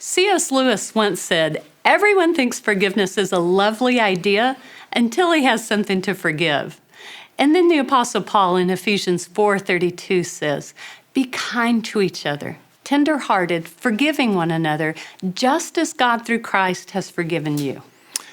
C.S. Lewis once said, "Everyone thinks forgiveness is a lovely idea until he has something to forgive." And then the Apostle Paul in Ephesians 4:32 says, "Be kind to each other, tender-hearted, forgiving one another, just as God through Christ has forgiven you."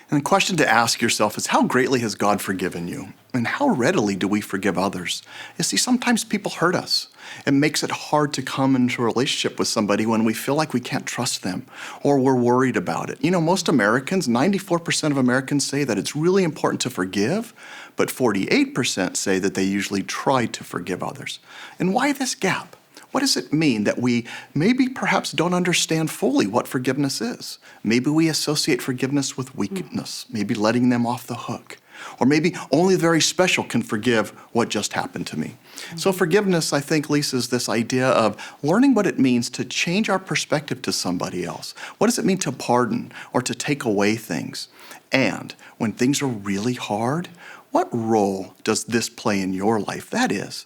And the question to ask yourself is, how greatly has God forgiven you? And how readily do we forgive others? You see, sometimes people hurt us. It makes it hard to come into a relationship with somebody when we feel like we can't trust them or we're worried about it. You know, most Americans, 94% of Americans say that it's really important to forgive, but 48% say that they usually try to forgive others. And why this gap? What does it mean that we maybe perhaps don't understand fully what forgiveness is? Maybe we associate forgiveness with weakness, maybe letting them off the hook. Or maybe only the very special can forgive what just happened to me. So forgiveness, I think, Lisa, is this idea of learning what it means to change our perspective to somebody else. What does it mean to pardon or to take away things? And when things are really hard, what role does this play in your life? That is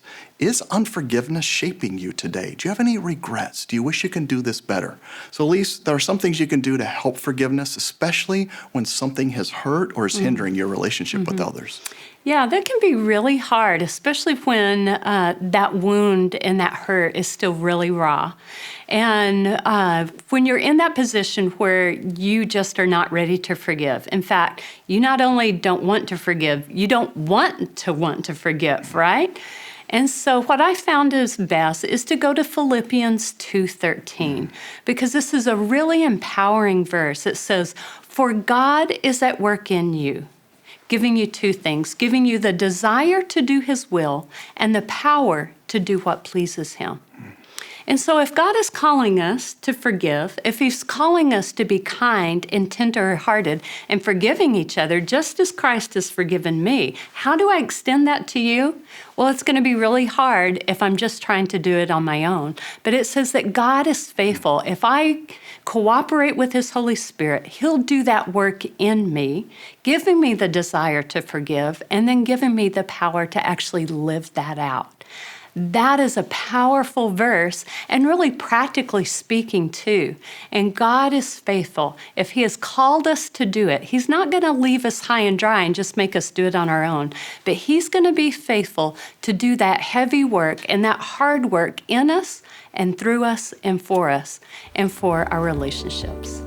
unforgiveness shaping you today? Do you have any regrets? Do you wish you can do this better? So, Lise, there are some things you can do to help forgiveness, especially when something has hurt or is hindering your relationship with others. Yeah, that can be really hard, especially when that wound and that hurt is still really raw. And when you're in that position where you just are not ready to forgive. In fact, you not only don't want to forgive, you don't want to forgive, right? And so what I found is best is to go to Philippians 2:13, because this is a really empowering verse. It says, "For God is at work in you, giving you two things, giving you the desire to do his will and the power to do what pleases him." And so if God is calling us to forgive, if he's calling us to be kind and tender-hearted and forgiving each other just as Christ has forgiven me, how do I extend that to you? Well, it's going to be really hard if I'm just trying to do it on my own. But it says that God is faithful. If I cooperate with his Holy Spirit, he'll do that work in me, giving me the desire to forgive and then giving me the power to actually live that out. That is a powerful verse and really practically speaking too. And God is faithful. If he has called us to do it, he's not going to leave us high and dry and just make us do it on our own. But he's going to be faithful to do that heavy work and that hard work in us and through us and for our relationships.